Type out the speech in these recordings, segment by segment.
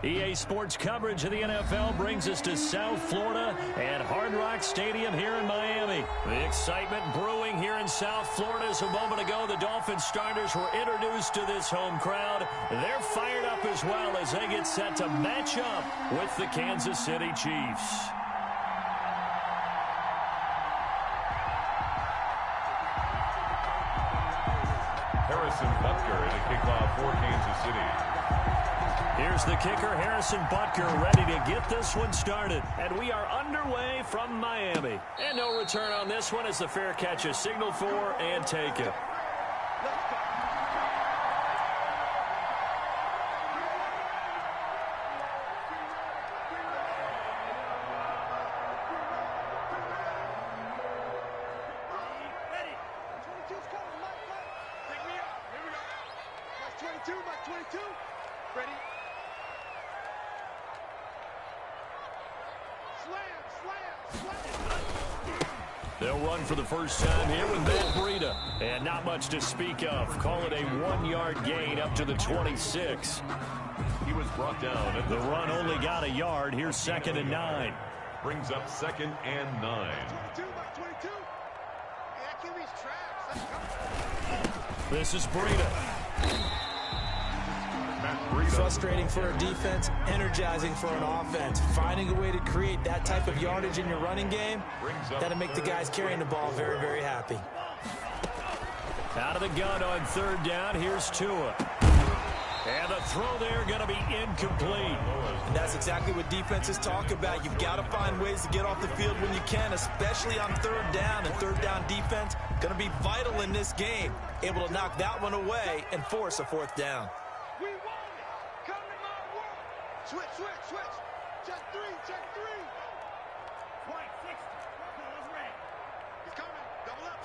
EA Sports coverage of the NFL brings us to South Florida at Hard Rock Stadium here in Miami. The excitement brewing here in South Florida as a moment ago the Dolphins starters were introduced to this home crowd. They're fired up as well as they get set to match up with the Kansas City Chiefs. Harrison Butker in a kickoff for Kansas City. Here's the kicker, Harrison Butker, ready to get this one started. And we are underway from Miami. And no return on this one as the fair catch is signaled for and taken. They'll run for the first time here with Madden21. And not much to speak of. Call it a 1-yard gain up to the 26. He was brought down. The run only got a yard. Here's 2nd and 9. Brings up 2nd and 9. This is Breida. Frustrating for a defense, energizing for an offense. Finding a way to create that type of yardage in your running game, that'll make the guys carrying the ball very, very happy. Out of the gun on 3rd down, here's Tua. And the throw there going to be incomplete. And that's exactly what defenses talk about. You've got to find ways to get off the field when you can, especially on 3rd down. And 3rd down defense going to be vital in this game. Able to knock that one away and force a 4th down. Switch. Check three. White, 60. He's coming. Double up.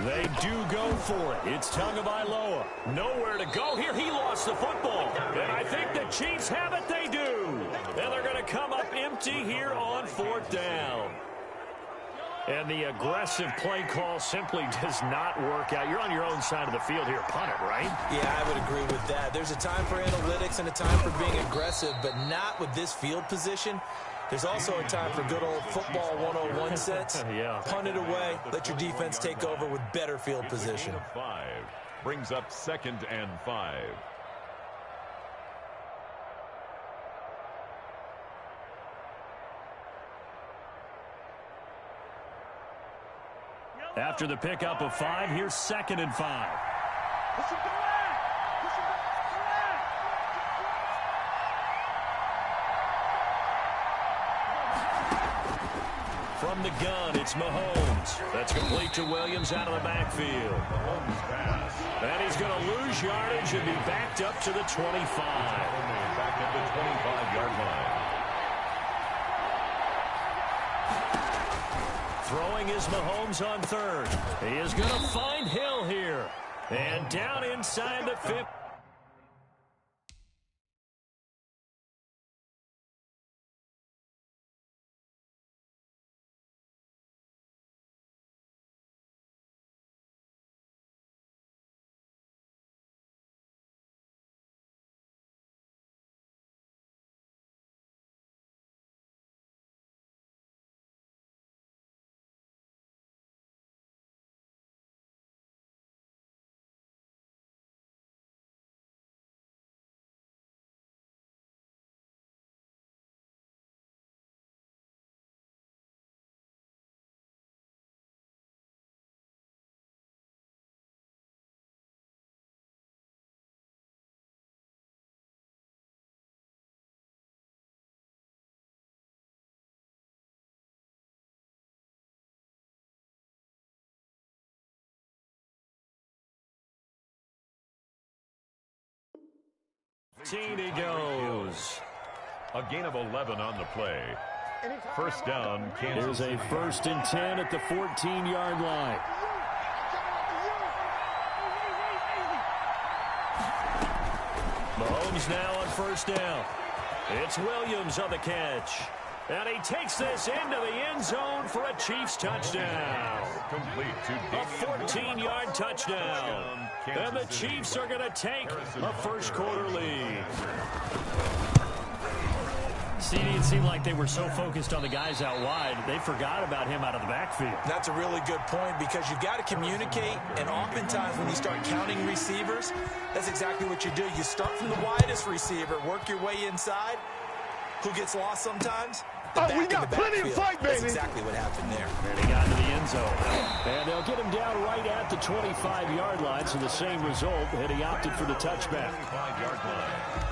They do go for it. It's Tagovailoa. Nowhere to go here. He lost the football. And I think the Chiefs have it. They do. And they're going to come up empty here on 4th down. And the aggressive play call simply does not work out. You're on your own side of the field here. Punt it, right? Yeah, I would agree with that. There's a time for analytics and a time for being aggressive, but not with this field position. There's also a time for good old football 101 sense. Yeah. Punt it away. Let your defense take over with better field position. 5. Brings up 2nd and 5. After the pickup of 5, here's 2nd and 5. From the gun, it's Mahomes. That's complete to Williams out of the backfield. Mahomes pass. And he's going to lose yardage and be backed up to the 25. Back at the 25-yard line. Throwing is Mahomes on 3rd. He is going to find Hill here. And down inside the 50. He goes. A gain of 11 on the play. First down, Kansas City. Here's a 1st and 10 at the 14-yard line. Mahomes now on 1st down. It's Williams on the catch. And he takes this into the end zone for a Chiefs touchdown. Complete to A 14-yard touchdown. And the Chiefs are going to take a first-quarter lead. See, it seemed like they were so focused on the guys out wide, they forgot about him out of the backfield. That's a really good point because you've got to communicate, and oftentimes when you start counting receivers, that's exactly what you do. You start from the widest receiver, work your way inside. Who gets lost sometimes? We got plenty of fight, baby. That's exactly what happened there. And he got into the end zone. And they'll get him down right at the 25-yard line, so the same result, and he opted for the touchback. 25-yard line.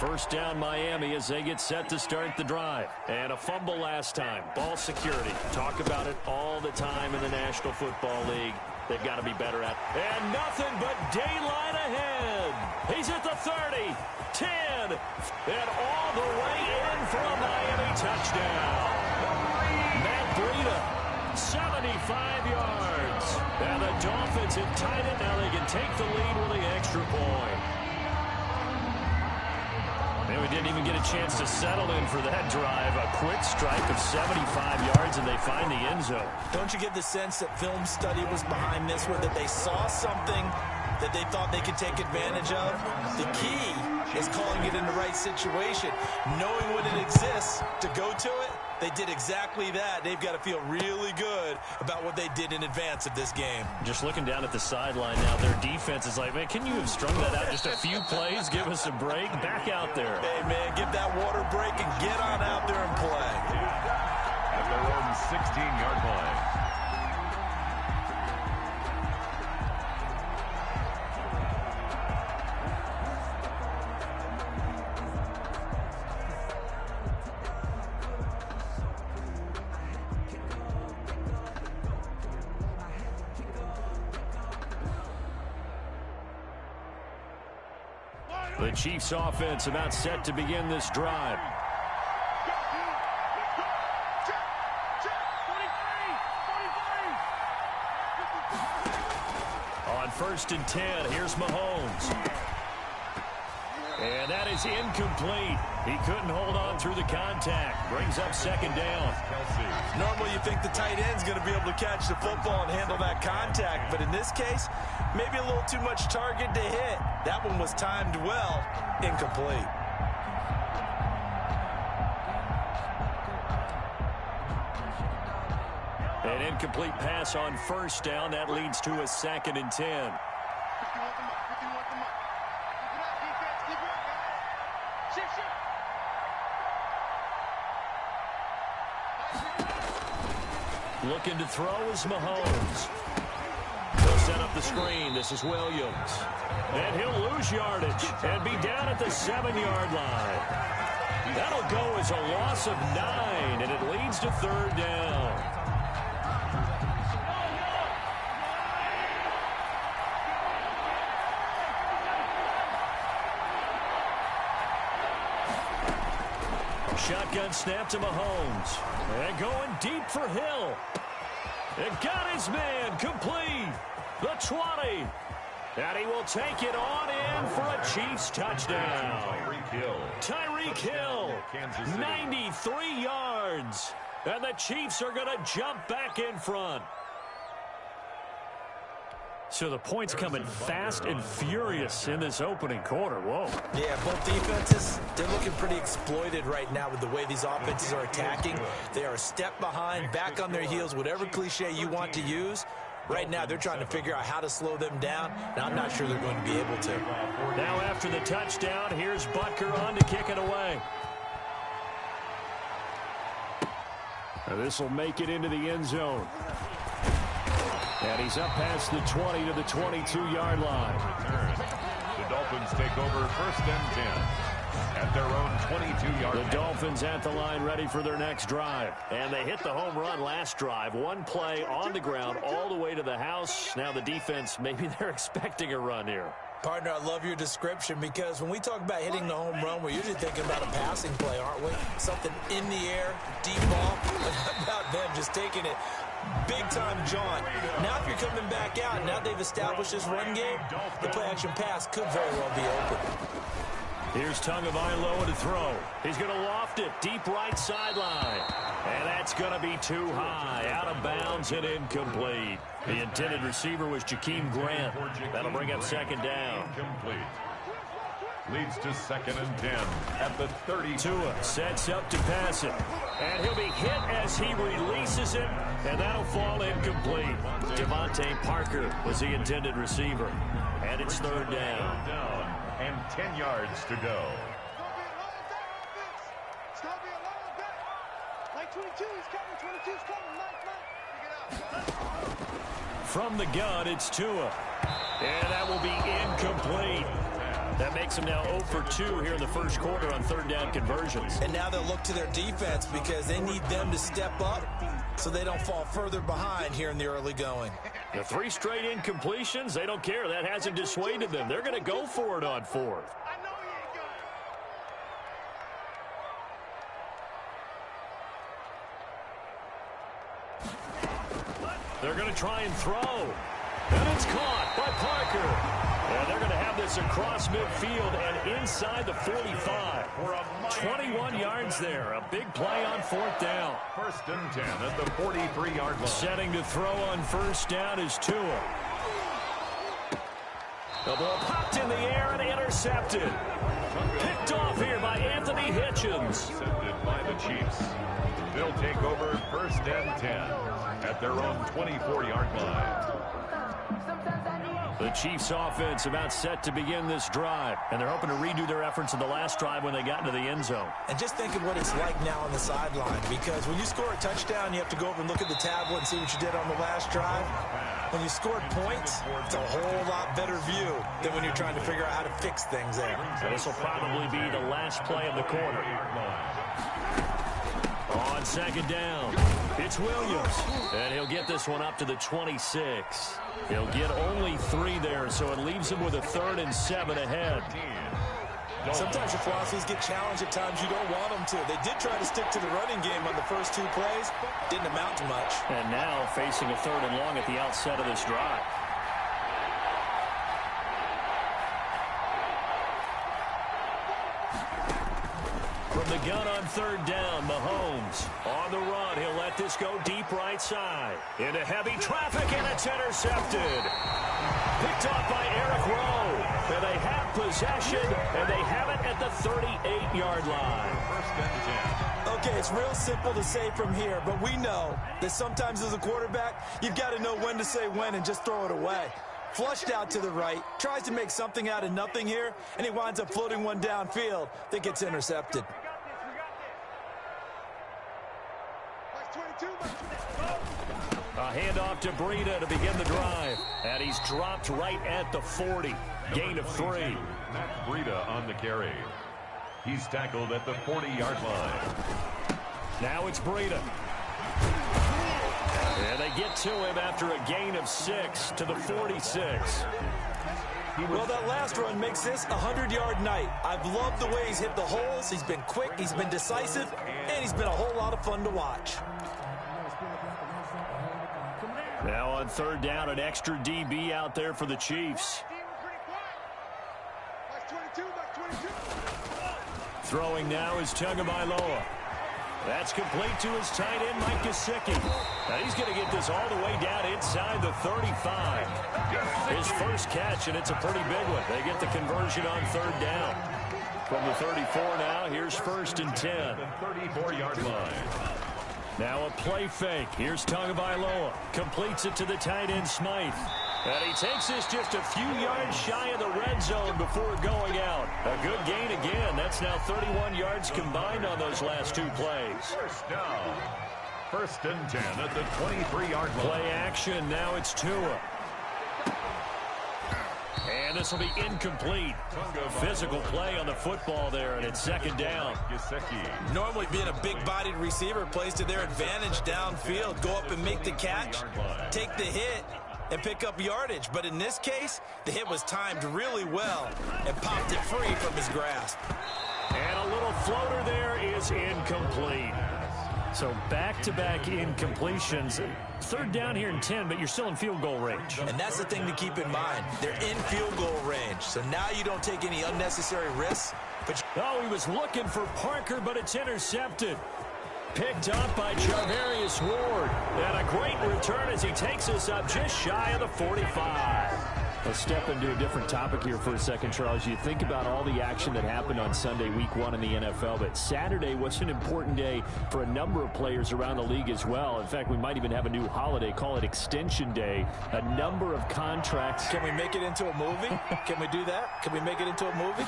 First down Miami as they get set to start the drive. And a fumble last time. Ball security. Talk about it all the time in the National Football League. They've got to be better at it. And nothing but daylight ahead. He's at the 30, 10, and all the way in for a Miami touchdown. Matt Breida, 75 yards. And the Dolphins have tied it. Now they can take the lead with the extra point. And we didn't even get a chance to settle in for that drive. A quick strike of 75 yards, and they find the end zone. Don't you get the sense that film study was behind this one, that they saw something that they thought they could take advantage of? The key is calling it in the right situation. Knowing when it exists to go to it, they did exactly that. They've got to feel really good about what they did in advance of this game. Just looking down at the sideline now, their defense is like, man, can you have strung that out just a few plays? Give us a break. Back out there. Hey, man, give that water break and get on out there and play. At their own 16-yard line. The Chiefs offense about set to begin this drive. On 1st and 10, here's Mahomes. And that is incomplete. He couldn't hold on through the contact. Brings up 2nd down. Normally you think the tight end's going to be able to catch the football and handle that contact, but in this case, maybe a little too much target to hit. That one was timed well. Incomplete. An incomplete pass on 1st down. That leads to a 2nd and 10. Looking to throw is Mahomes. He'll set up the screen. This is Williams. And he'll lose yardage and be down at the 7-yard line. That'll go as a loss of 9, and it leads to 3rd down. Shotgun snap to Mahomes. And going deep for Hill. And got his man complete. The 20. And he will take it on in for a Chiefs touchdown. Tyreek Hill. 93 yards. And the Chiefs are going to jump back in front. So the points coming fast and furious in this opening quarter. Whoa. Yeah, both defenses, they're looking pretty exploited right now with the way these offenses are attacking. They are a step behind, back on their heels, whatever cliche you want to use. Right now, they're trying to figure out how to slow them down. Now, I'm not sure they're going to be able to. Now after the touchdown, here's Butker on to kick it away. This will make it into the end zone. And he's up past the 20 to the 22-yard line. The Dolphins take over 1st and 10 at their own 22-yard line. The Dolphins at the line ready for their next drive. And they hit the home run last drive. One play on the ground all the way to the house. Now the defense, maybe they're expecting a run here. Partner, I love your description because when we talk about hitting the home run, we're usually thinking about a passing play, aren't we? Something in the air, deep ball. But how about them just taking it big-time jaunt? Now if you're coming back out, now they've established this run game, the play-action pass could very well be open. Here's Tagovailoa to throw. He's going to loft it deep right sideline. And that's going to be too high. Out of bounds and incomplete. The intended receiver was Jakeem Grant. That'll bring up second down. Incomplete. Leads to 2nd and 10 at the 30. Tua sets up to pass it. And he'll be hit as he releases it. And that'll fall incomplete. Devontae Parker was the intended receiver. And it's third down. And 10 yards to go. Stop being long back. Like 22, he's coming. 22's coming. Mike. From the gun, it's Tua. And that will be incomplete. That makes them now 0 for 2 here in the first quarter on third down conversions. And now they'll look to their defense because they need them to step up so they don't fall further behind here in the early going. The 3 straight incompletions, they don't care. That hasn't dissuaded them. They're going to go for it on fourth. I know he ain't got it. They're going to try and throw. And it's caught by Parker. And they're going to have this across midfield and inside the 45. 21 yards there. A big play on fourth down. 1st and 10 at the 43-yard line. Setting to throw on first down is Tua. The ball popped in the air and intercepted. Picked off here by Anthony Hitchens. Intercepted by the Chiefs. They'll take over 1st and 10 at their own 24-yard line. The Chiefs offense about set to begin this drive, and they're hoping to redo their efforts in the last drive when they got into the end zone. And just think of what it's like now on the sideline, because when you score a touchdown, you have to go over and look at the tablet and see what you did on the last drive. When you scored points, it's a whole lot better view than when you're trying to figure out how to fix things there. So this will probably be the last play of the quarter. On second down, it's Williams, and he'll get this one up to the 26. He'll get only 3 there, so it leaves him with a 3rd and 7 ahead. Sometimes your philosophies get challenged at times you don't want them to. They did try to stick to the running game on the first 2 plays. Didn't amount to much. And now facing a 3rd and long at the outset of this drive. From the gun on third down, Mahomes on the run. He'll let this go deep right side. Into heavy traffic, and it's intercepted. Picked off by Eric Rowe. And they have possession, and they have it at the 38-yard line. 1st and 10. Okay, it's real simple to say from here, but we know that sometimes as a quarterback, you've got to know when to say when and just throw it away. Flushed out to the right, tries to make something out of nothing here, and he winds up floating one downfield that gets intercepted. A handoff to Breida to begin the drive. And he's dropped right at the 40. Gain of 3. Matt Breida on the carry. He's tackled at the 40-yard line. Now it's Breida. And they get to him after a gain of 6 to the 46. Well, that last run makes this a 100-yard night. I've loved the way he's hit the holes. He's been quick, he's been decisive, and he's been a whole lot of fun to watch. Now on third down, an extra DB out there for the Chiefs. Throwing now is Tagovailoa. That's complete to his tight end, Mike Gesicki. Now he's going to get this all the way down inside the 35. His first catch, and it's a pretty big one. They get the conversion on third down. From the 34 now, here's 1st and 10. The 34-yard line. Now a play fake. Here's Tagovailoa. Completes it to the tight end, Smythe. And he takes this just a few yards shy of the red zone before going out. A good gain again. That's now 31 yards combined on those last 2 plays. First down. 1st and 10 at the 23-yard line. Play action. Now it's Tua. And this will be incomplete. Physical play on the football there, and it's second down. Gesicki. Normally being a big-bodied receiver plays to their advantage downfield. Go up and make the catch, take the hit, and pick up yardage. But in this case, the hit was timed really well and popped it free from his grasp. And a little floater there is incomplete. So back-to-back incompletions. Third down here in 10, but you're still in field goal range. And that's the thing to keep in mind. They're in field goal range. So now you don't take any unnecessary risks. Oh, he was looking for Parker, but it's intercepted. Picked up by Charvarius Ward. And a great return as he takes us up just shy of the 45. Let's step into a different topic here for a second, Charles. You think about all the action that happened on Sunday, week 1 in the NFL, but Saturday was an important day for a number of players around the league as well. In fact, we might even have a new holiday, call it Extension Day. A number of contracts. Can we make it into a movie? Can we do that? Can we make it into a movie?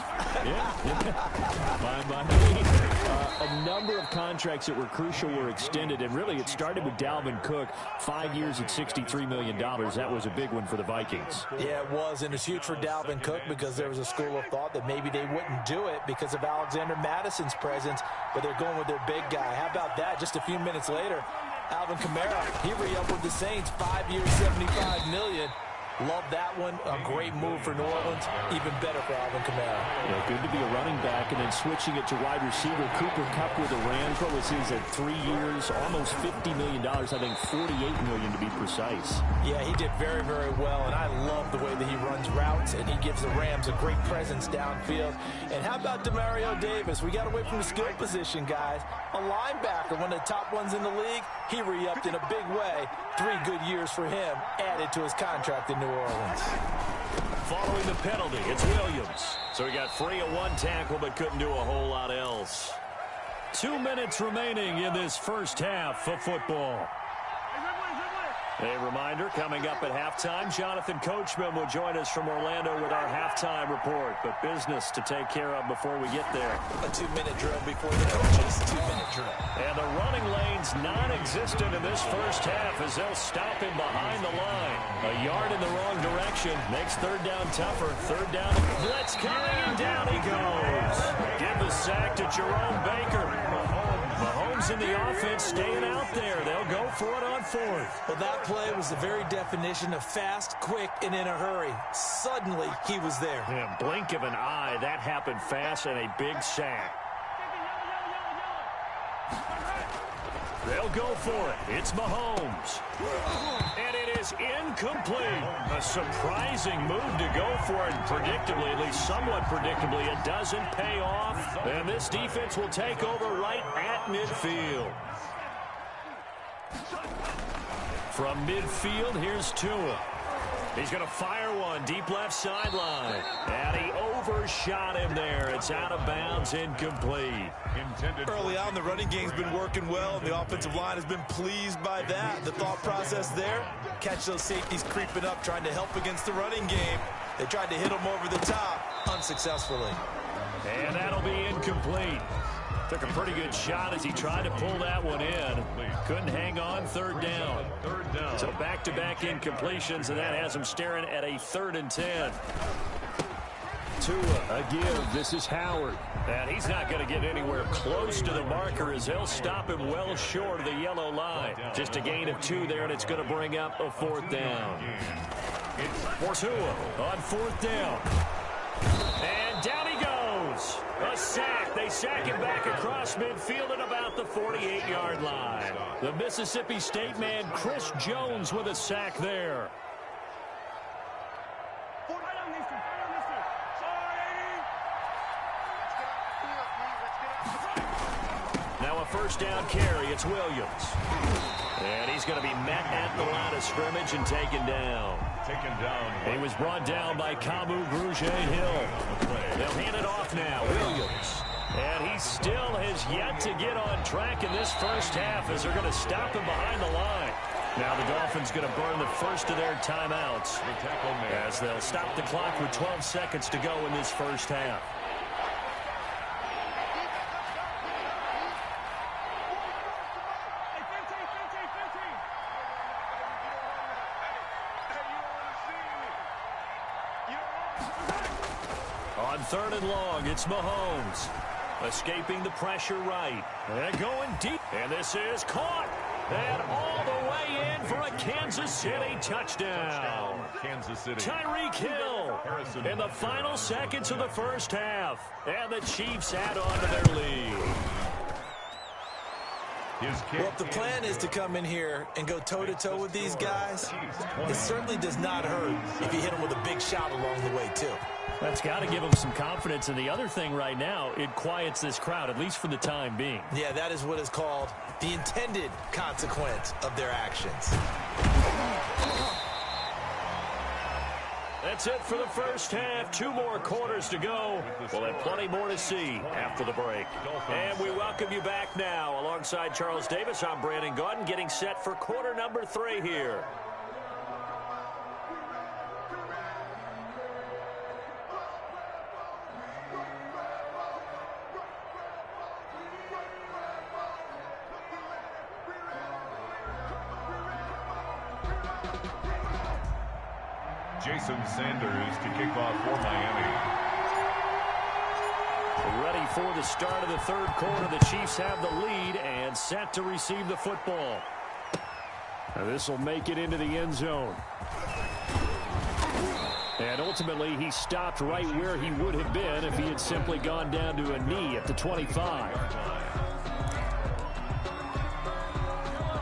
A number of contracts that were crucial were extended, and really it started with Dalvin Cook, 5 years at $63 million. That was a big one for the Vikings. Yeah, it was, and it's huge for Dalvin Cook because there was a school of thought that maybe they wouldn't do it because of Alexander Madison's presence, but they're going with their big guy. How about that? Just a few minutes later, Alvin Kamara, he re-upped with the Saints, 5 years, $75 million. Love that one. A great move for New Orleans. Even better for Alvin Kamara. Yeah, good to be a running back, and then switching it to wide receiver. Cooper Kupp with the Rams. What was his at 3 years? Almost $50 million. I think $48 million to be precise. Yeah, he did very, very well, and I love the way that he runs routes, and he gives the Rams a great presence downfield. And how about Demario Davis? We got away from the skill position, guys. A linebacker, one of the top ones in the league. He re-upped in a big way. 3 good years for him, added to his contract in New Orleans. Following the penalty, it's Williams. So he got free of one tackle, but couldn't do a whole lot else. 2 minutes remaining in this first half of football. A reminder, coming up at halftime, Jonathan Coachman will join us from Orlando with our halftime report. But business to take care of before we get there. A 2-minute drill before the coaches. 2-minute drill. And the running lane's non-existent in this first half as they'll stop him behind the line. A yard in the wrong direction makes third down tougher. Third down, blitz coming, and down he goes. Give the sack to Jerome Baker. Mahomes in the offense staying out there. They'll go for it on fourth. Well, that play was the very definition of fast, quick, and in a hurry. Suddenly, he was there. Yeah, blink of an eye. That happened fast and a big sack. They'll go for it. It's Mahomes. And it is incomplete. A surprising move to go for it. Predictably, at least somewhat predictably, it doesn't pay off. And this defense will take over right at midfield. From midfield, here's Tua. He's going to fire one deep left sideline. And he overshot him there. It's out of bounds, incomplete. Early on, the running game's been working well, and the offensive line has been pleased by that. The thought process there, catch those safeties creeping up, trying to help against the running game. They tried to hit him over the top, unsuccessfully. And that'll be incomplete. Took a pretty good shot as he tried to pull that one in. Couldn't hang on. Third down. So back-to-back incompletions, and that has him staring at a 3rd and 10. Tua, a give. This is Howard. And he's not going to get anywhere close to the marker as they'll stop him well short of the yellow line. Just a gain of 2 there, and it's going to bring up a 4th down. For Tua on 4th down. And down he goes. A sack. They sack him back across midfield at about the 48-yard line. The Mississippi State man, Chris Jones, with a sack there. Now a first down carry. It's Williams. And he's going to be met at the line of scrimmage and taken down. He was brought down by Kamu Grugier-Hill. They'll hand it off now. Williams. And he still has yet to get on track in this first half as they're going to stop him behind the line. Now the Dolphins going to burn the first of their timeouts as they'll stop the clock with 12 seconds to go in this first half. On 3rd and long, it's Mahomes. Escaping the pressure right. And going deep. And this is caught. And all the way in for a Kansas City touchdown. Tyreek Hill in the final seconds of the first half. And the Chiefs add on to their lead. Well, if the plan is to come in here and go toe-to-toe with these guys, it certainly does not hurt if you hit them with a big shot along the way, too. That's got to give them some confidence. And the other thing right now, it quiets this crowd, at least for the time being. Yeah, that is what is called the intended consequence of their actions. That's it for the first half. 2 more quarters to go. We'll have plenty more to see after the break. And we welcome you back now. Alongside Charles Davis, I'm Brandon Gaudin, getting set for quarter number 3 here. Jason Sanders to kick off for Miami. Ready for the start of the third quarter. The Chiefs have the lead and set to receive the football. Now this will make it into the end zone. And ultimately, he stopped right where he would have been if he had simply gone down to a knee at the 25.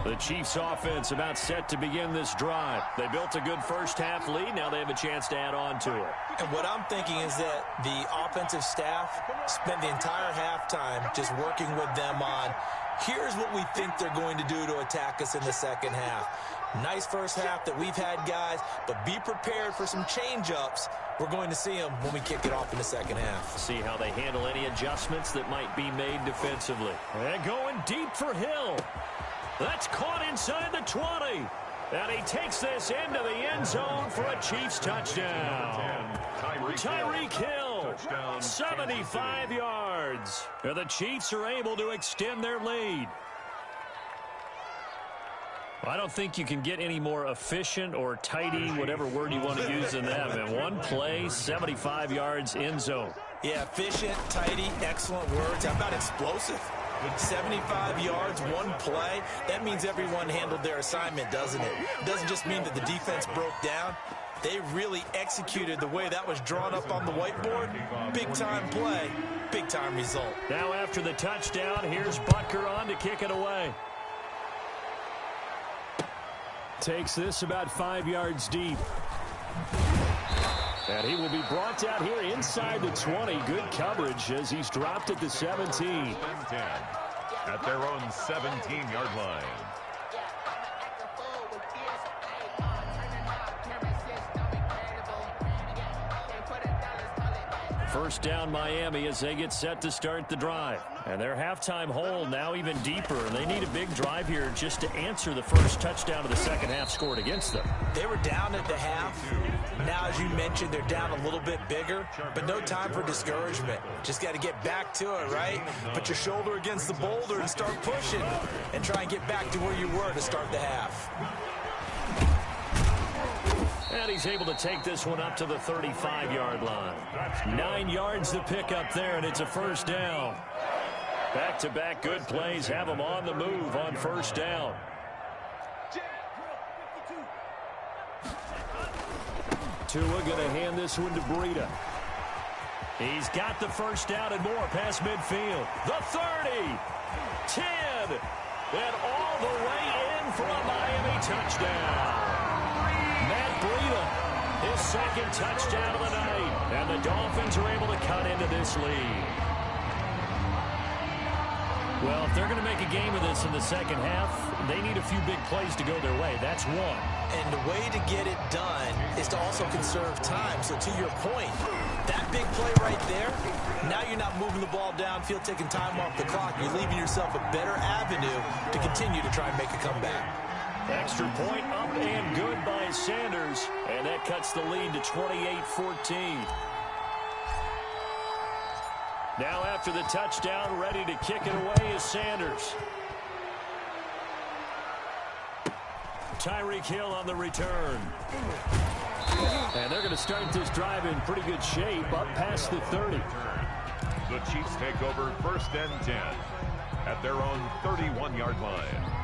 The Chiefs offense about set to begin this drive. They built a good first half lead. Now they have a chance to add on to it. And what I'm thinking is that the offensive staff spent the entire halftime just working with them on, here's what we think they're going to do to attack us in the second half. Nice first half that we've had, guys, but be prepared for some change-ups. We're going to see them when we kick it off in the second half. See how they handle any adjustments that might be made defensively. And going deep for Hill. That's caught inside the 20. And he takes this into the end zone for a Chiefs touchdown. Tyreek Hill, 75 yards. And the Chiefs are able to extend their lead. I don't think you can get any more efficient or tidy, whatever word you want to use in that. Man, one play, 75 yards, end zone. Yeah, efficient, tidy, excellent words. How about explosive? 75 yards, one play. That means everyone handled their assignment, doesn't it? It doesn't just mean that the defense broke down. They really executed the way that was drawn up on the whiteboard. Big-time play, big-time result. Now after the touchdown, here's Butker on to kick it away. Takes this about 5 yards deep. And he will be brought out here inside the 20. Good coverage as he's dropped at the 17. At their own 17-yard line. First down Miami as they get set to start the drive. And their halftime hole now even deeper. And they need a big drive here just to answer the first touchdown of the second half scored against them. They were down at the half. Now, as you mentioned, they're down a little bit bigger, but no time for discouragement. Just got to get back to it, right? Put your shoulder against the boulder and start pushing and try and get back to where you were to start the half. And he's able to take this one up to the 35-yard line. 9 yards to pick up there, and it's a first down. Back-to-back good plays have him on the move on first down. Tua going to hand this one to Breida. He's got the first down and more past midfield. The 30, 10, and all the way in for a Miami touchdown. Breida, his second touchdown of the night. And the Dolphins are able to cut into this lead. Well, if they're going to make a game of this in the second half, they need a few big plays to go their way. That's one. And the way to get it done is to also conserve time. So to your point, that big play right there, now you're not moving the ball downfield, taking time off the clock. You're leaving yourself a better avenue to continue to try and make a comeback. Extra point up and good by Sanders. And that cuts the lead to 28-14. Now after the touchdown, ready to kick it away is Sanders. Tyreek Hill on the return. And they're going to start this drive in pretty good shape up past the 30. The Chiefs take over first and 10 at their own 31-yard line.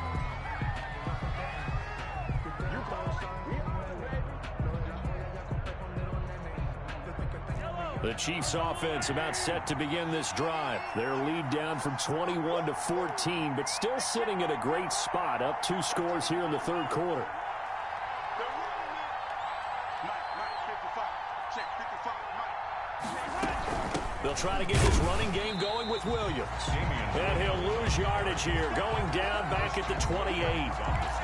The Chiefs offense about set to begin this drive. Their lead down from 21 to 14, but still sitting at a great spot, up 2 scores here in the third quarter. They'll try to get this running game going with Williams. And he'll lose yardage here, going down back at the 28.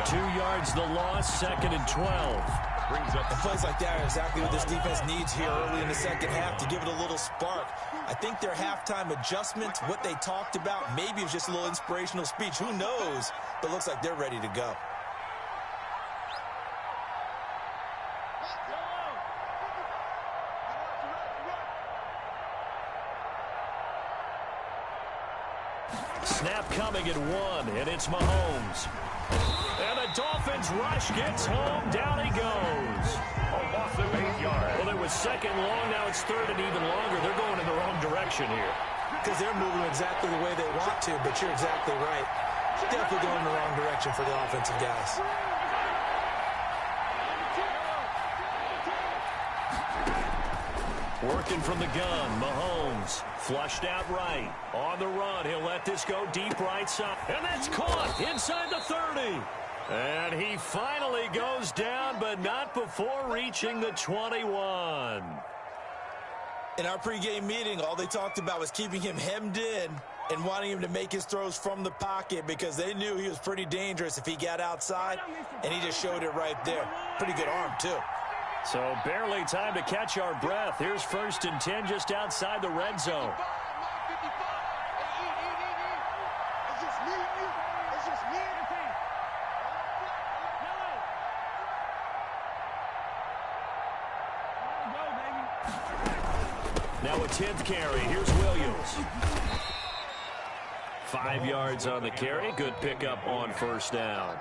2 yards the loss, 2nd and 12. And plays like that are exactly what this defense needs here early in the second half to give it a little spark. I think their halftime adjustments, what they talked about, maybe it was just a little inspirational speech. Who knows? But it looks like they're ready to go. Snap coming at 1, and it's Mahomes. And the Dolphins rush gets home. Down he goes. A loss of 8 yards. Well, it was 2nd long. Now it's 3rd and even longer. They're going in the wrong direction here. Because they're moving exactly the way they want to, but you're exactly right. Definitely going in the wrong direction for the offensive guys. Working from the gun, Mahomes flushed out right. On the run, he'll let this go deep right side. And that's caught inside the 30. And he finally goes down, but not before reaching the 21. In our pregame meeting, all they talked about was keeping him hemmed in and wanting him to make his throws from the pocket because they knew he was pretty dangerous if he got outside, and he just showed it right there. Pretty good arm, too. So barely time to catch our breath. Here's 1st and 10 just outside the red zone. Now a 10th carry. Here's Williams. 5 yards on the carry. Good pickup on 1st down.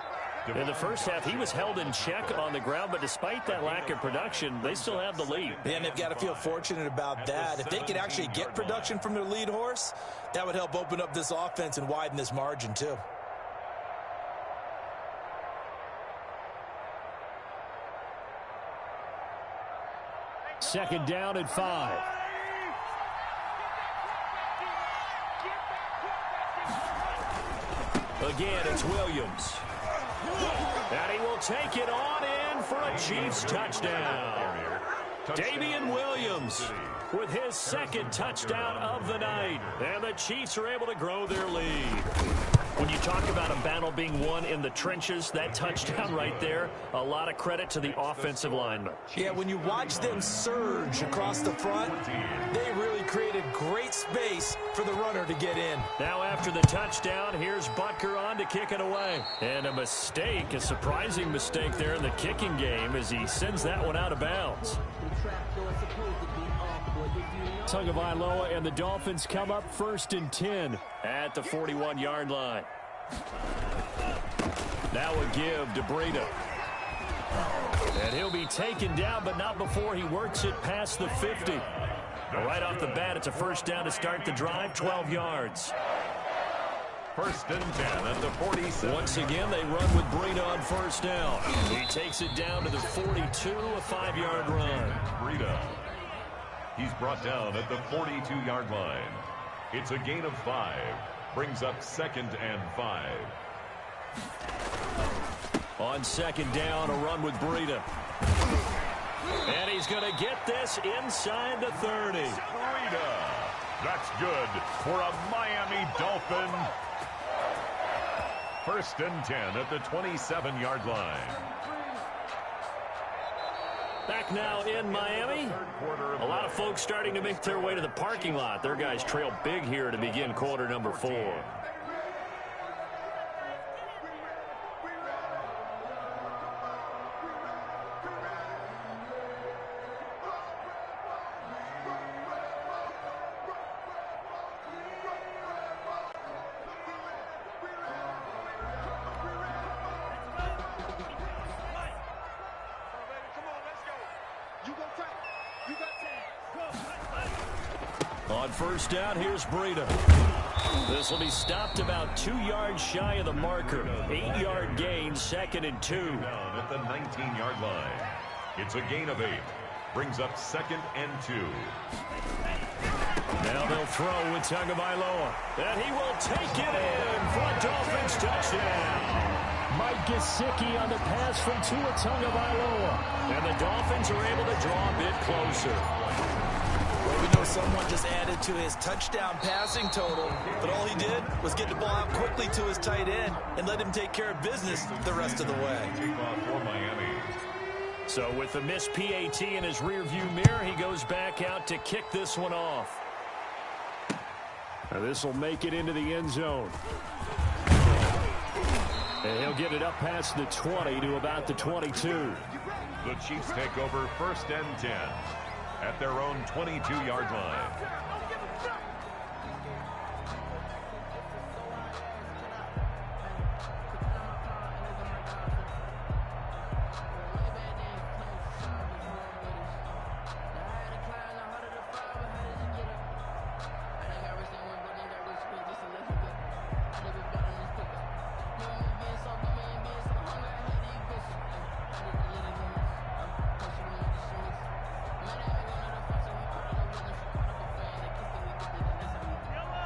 In the first half, he was held in check on the ground, but despite that lack of production, they still have the lead. Yeah, and they've got to feel fortunate about that. If they could actually get production from their lead horse, that would help open up this offense and widen this margin, too. Second down and 5. Again, it's Williams. And he will take it on in for a Chiefs touchdown. Damian Williams with his 2nd touchdown of the night. And the Chiefs are able to grow their lead. When you talk about a battle being won in the trenches, that touchdown right there, a lot of credit to the offensive linemen. Yeah, when you watch them surge across the front, they really created great space for the runner to get in. Now after the touchdown, here's Butker on to kick it away. And a mistake, a surprising mistake there in the kicking game as he sends that one out of bounds. Tagovailoa and the Dolphins come up 1st and 10 at the 41-yard line. Now a give to Breida. And he'll be taken down, but not before he works it past the 50. Right off the bat, it's a 1st down to start the drive, 12 yards. 1st and 10 at the 47. Once again, they run with Breida on 1st down. He takes it down to the 42, a 5-yard run. Breida. He's brought down at the 42-yard line. It's a gain of 5. Brings up 2nd and 5. On 2nd down, a run with Breida. And he's going to get this inside the 30. Breida. That's good for a Miami Dolphin. 1st and 10 at the 27-yard line. Back now in Miami. A lot of folks starting to make their way to the parking lot. Their guys trail big here to begin quarter number 4. On 1st down, here's Breida. This will be stopped about 2 yards shy of the marker. 8-yard gain, 2nd and 2. Down at the 19-yard line. It's a gain of 8. Brings up 2nd and 2. Now they'll throw with Tagovailoa. And he will take it in for a Dolphins touchdown. Mike Gesicki on the pass from Tua Tagovailoa. And the Dolphins are able to draw a bit closer. Well, we know someone just added to his touchdown passing total, but all he did was get the ball out quickly to his tight end and let him take care of business the rest of the way. Kickoff for Miami. So with the missed PAT in his rearview mirror, he goes back out to kick this one off. Now this will make it into the end zone. And he'll get it up past the 20 to about the 22. The Chiefs take over 1st and 10 at their own 22-yard line.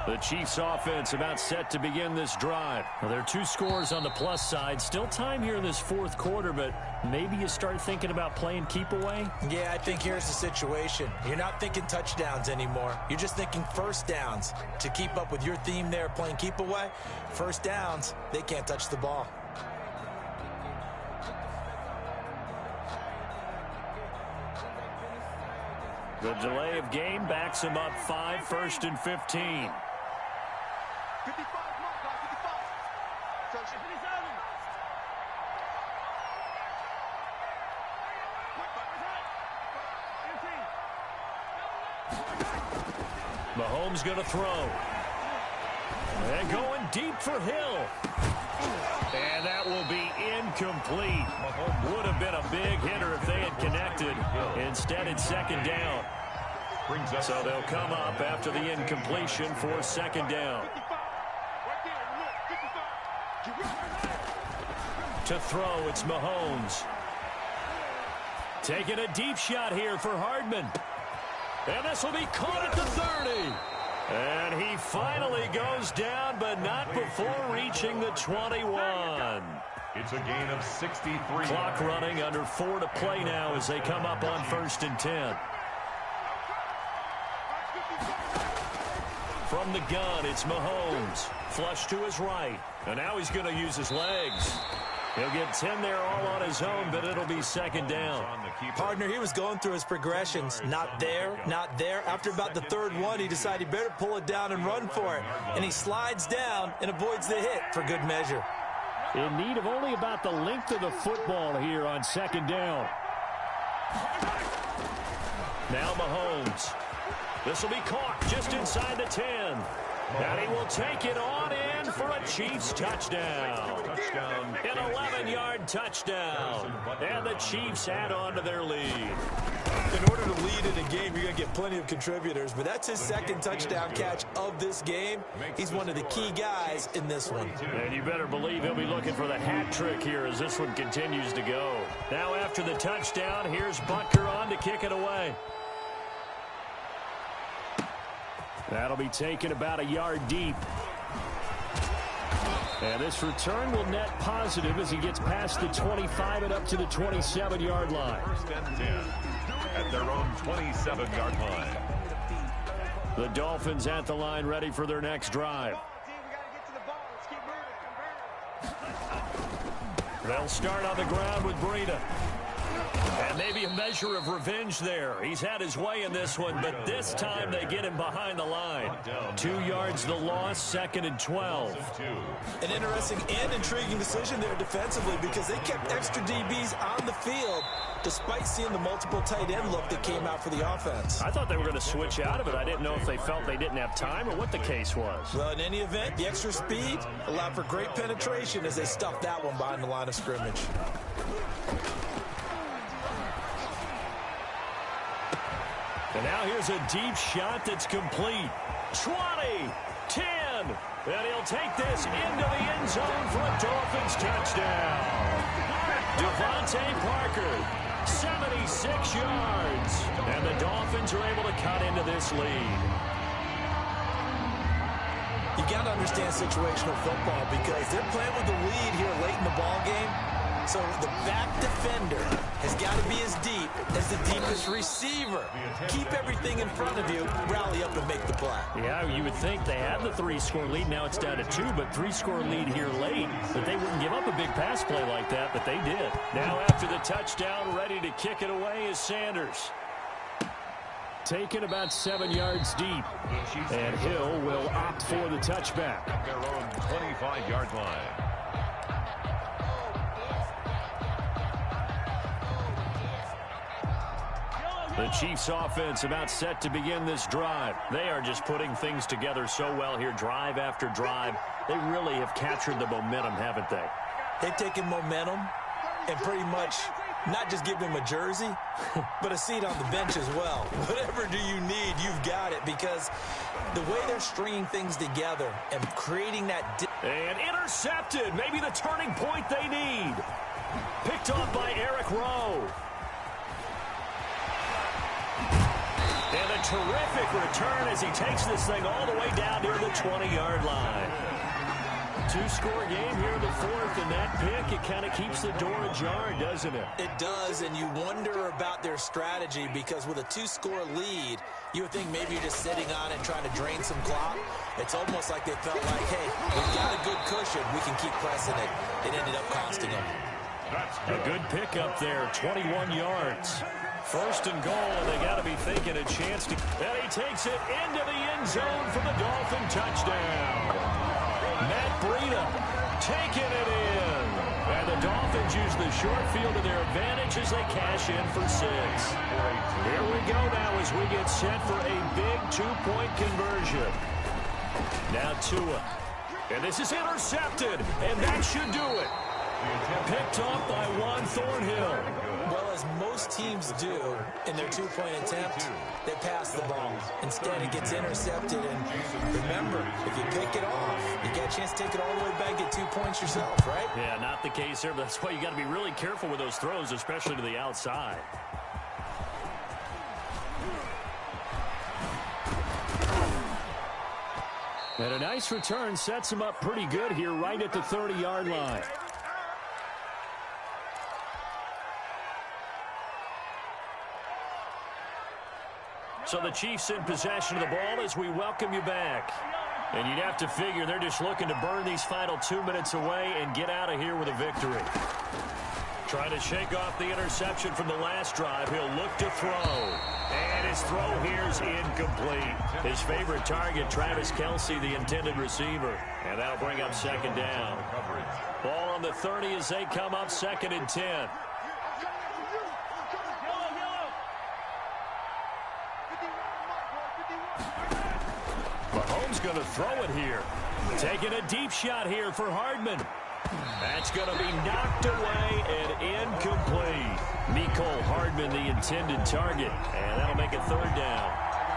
The Chiefs offense about set to begin this drive. Well, there are 2 scores on the plus side. Still time here in this 4th quarter, but maybe you start thinking about playing keep away? Yeah, I think here's the situation. You're not thinking touchdowns anymore. You're just thinking first downs. To keep up with your theme there, playing keep away, first downs, they can't touch the ball. The delay of game backs him up 5, 1st and 15. 55, mark, 55. Touch. 57. Mahomes going to throw. And going deep for Hill. And that will be incomplete. Would have been a big hitter if they had connected. Instead, it's 2nd down. So they'll come up after the incompletion for 2nd down. To throw, it's Mahomes. Taking a deep shot here for Hardman. And this will be caught at the 30. And he finally goes down, but not before reaching the 21. It's a gain of 63. Clock running, under 4 to play now as they come up on 1st and 10. From the gun, it's Mahomes. Flush to his right. And now he's going to use his legs. He'll get 10 there all on his own, but it'll be 2nd down. Partner, he was going through his progressions. Not there, not there. After about the 3rd one, he decided he better pull it down and run for it. And he slides down and avoids the hit for good measure. In need of only about the length of the football here on 2nd down. Now Mahomes. This will be caught just inside the 10. And he will take it on in for a Chiefs touchdown. An 11-yard touchdown. And the Chiefs add on to their lead. In order to lead in a game, you're going to get plenty of contributors, but that's his 2nd touchdown catch of this game. He's one of the key guys in this one. And you better believe he'll be looking for the hat trick here as this one continues to go. Now after the touchdown, here's Butker on to kick it away. That'll be taken about a yard deep. And this return will net positive as he gets past the 25 and up to the 27-yard line. 1st and 10 at their own 27-yard line. The Dolphins at the line ready for their next drive. They'll start on the ground with Breida. And maybe a measure of revenge there. He's had his way in this one, but this time they get him behind the line. 2 yards the loss, 2nd and 12. An interesting and intriguing decision there defensively because they kept extra DBs on the field despite seeing the multiple tight end look that came out for the offense. I thought they were going to switch out of it. I didn't know if they felt they didn't have time or what the case was. Well, in any event, the extra speed allowed for great penetration as they stuffed that one behind the line of scrimmage. And now here's a deep shot that's complete. 20, 10, and he'll take this into the end zone for a Dolphins touchdown. Devontae Parker 76 yards. And the Dolphins are able to cut into this lead. You got to understand situational football because they're playing with the lead here late in the ball game. So the back defender has got to be as deep as the deepest receiver. Keep everything in front of you, rally up and make the play. Yeah, you would think they had the 3-score lead. Now it's down to 2, but 3-score lead here late. But they wouldn't give up a big pass play like that, but they did. Now after the touchdown, ready to kick it away is Sanders. Taken about 7 yards deep. And Hill will opt for the touchback. Their own 25-yard line. The Chiefs offense about set to begin this drive. They are just putting things together so well here, drive after drive. They really have captured the momentum, haven't they? They've taken momentum and pretty much not just give them a jersey, but a seat on the bench as well. Whatever do you need, you've got it, because the way they're stringing things together and creating that... And intercepted, maybe the turning point they need. Picked off by Eric Rowe. And a terrific return as he takes this thing all the way down near the 20-yard line. 2-score game here in the fourth, and that pick, it kind of keeps the door ajar, doesn't it? It does, and you wonder about their strategy because with a 2-score lead, you would think maybe you're just sitting on it and trying to drain some clock. It's almost like they felt like, hey, we've got a good cushion. We can keep pressing it. It ended up costing them. A good pickup there, 21 yards. First and goal, and they got to be thinking a chance to... And he takes it into the end zone for the Dolphin touchdown. Matt Breida taking it in. And the Dolphins use the short field to their advantage as they cash in for 6. Here we go now as we get set for a big 2-point conversion. Now Tua. And this is intercepted, and that should do it. Picked off by Juan Thornhill. Well, as most teams do in their 2-point attempt, they pass the ball. Instead, it gets intercepted. And remember, if you pick it off, you get a chance to take it all the way back, get 2 points yourself, right? Yeah, not the case here, but that's why you got to be really careful with those throws, especially to the outside. And a nice return sets him up pretty good here right at the 30-yard line. So the Chiefs in possession of the ball as we welcome you back. And you'd have to figure they're just looking to burn these final 2 minutes away and get out of here with a victory. Trying to shake off the interception from the last drive. He'll look to throw. And his throw here is incomplete. His favorite target, Travis Kelce, the intended receiver. And that'll bring up second down. Ball on the 30 as they come up 2nd and 10. Mahomes going to throw it here. Taking a deep shot here for Hardman. That's going to be knocked away and incomplete. Mecole Hardman, the intended target. And that'll make it 3rd down.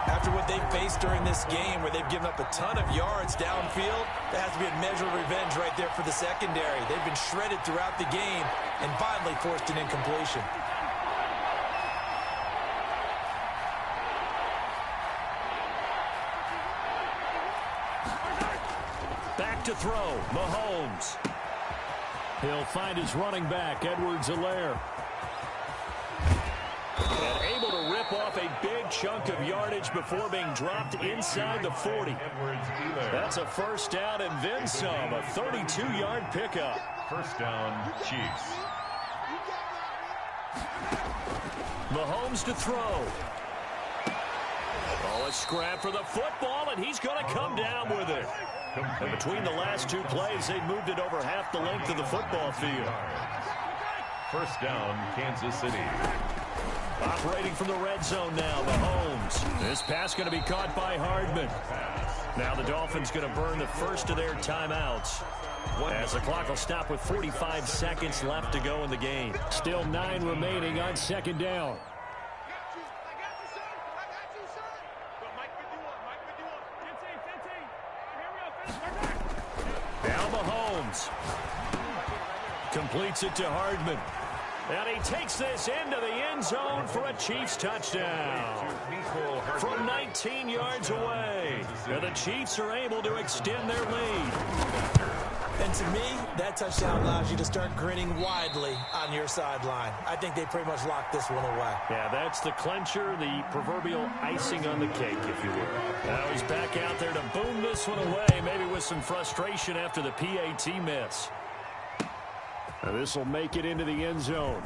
After what they've faced during this game where they've given up a ton of yards downfield, there has to be a measure of revenge right there for the secondary. They've been shredded throughout the game and finally forced an incompletion. Back to throw, Mahomes. He'll find his running back, Edwards-Helaire. And able to rip off a big chunk of yardage before being dropped inside the 40. That's a 1st down and then some, a 32-yard pickup. 1st down, Chiefs. Mahomes to throw. Oh, a scrap for the football, and he's going to come down with it. And between the last 2 plays, they moved it over half the length of the football field. 1st down, Kansas City. Operating from the red zone now, Mahomes. This pass going to be caught by Hardman. Now the Dolphins going to burn the first of their timeouts, as the clock will stop with 45 seconds left to go in the game. Still 9 remaining on 2nd down. Now Mahomes completes it to Hardman. And he takes this into the end zone for a Chiefs touchdown. From 19 yards away, and the Chiefs are able to extend their lead. And to me, that touchdown allows you to start grinning widely on your sideline. I think they pretty much locked this one away. Yeah, that's the clincher, the proverbial icing on the cake, if you will. Now he's back out there to boom this one away, maybe with some frustration after the PAT miss. Now this will make it into the end zone.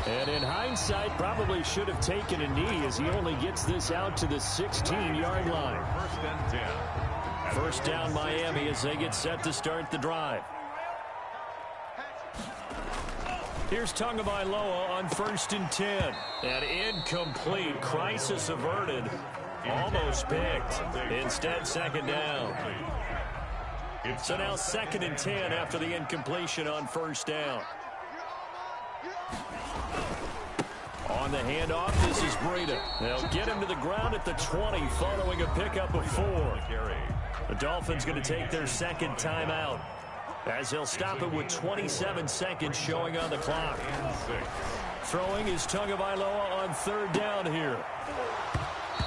And in hindsight, probably should have taken a knee as he only gets this out to the 16-yard line. First and 10. First down Miami as they get set to start the drive. Here's Tagovailoa on 1st and 10. An incomplete. Crisis averted. Almost picked. Instead, 2nd down. So now 2nd and 10 after the incompletion on 1st down. On the handoff, this is Breida. They'll get him to the ground at the 20 following a pickup of 4. The Dolphins going to take their 2nd timeout as they'll stop it with 27 seconds showing on the clock. Throwing is Tagovailoa on 3rd down here.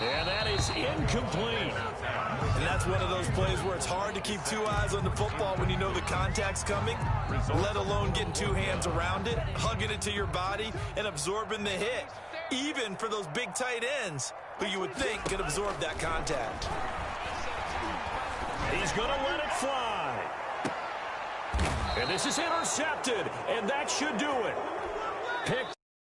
And that is incomplete. And that's one of those plays where it's hard to keep 2 eyes on the football when you know the contact's coming, let alone getting 2 hands around it, hugging it to your body, and absorbing the hit, even for those big tight ends who you would think could absorb that contact. He's going to let it fly. And this is intercepted, and that should do it. Picked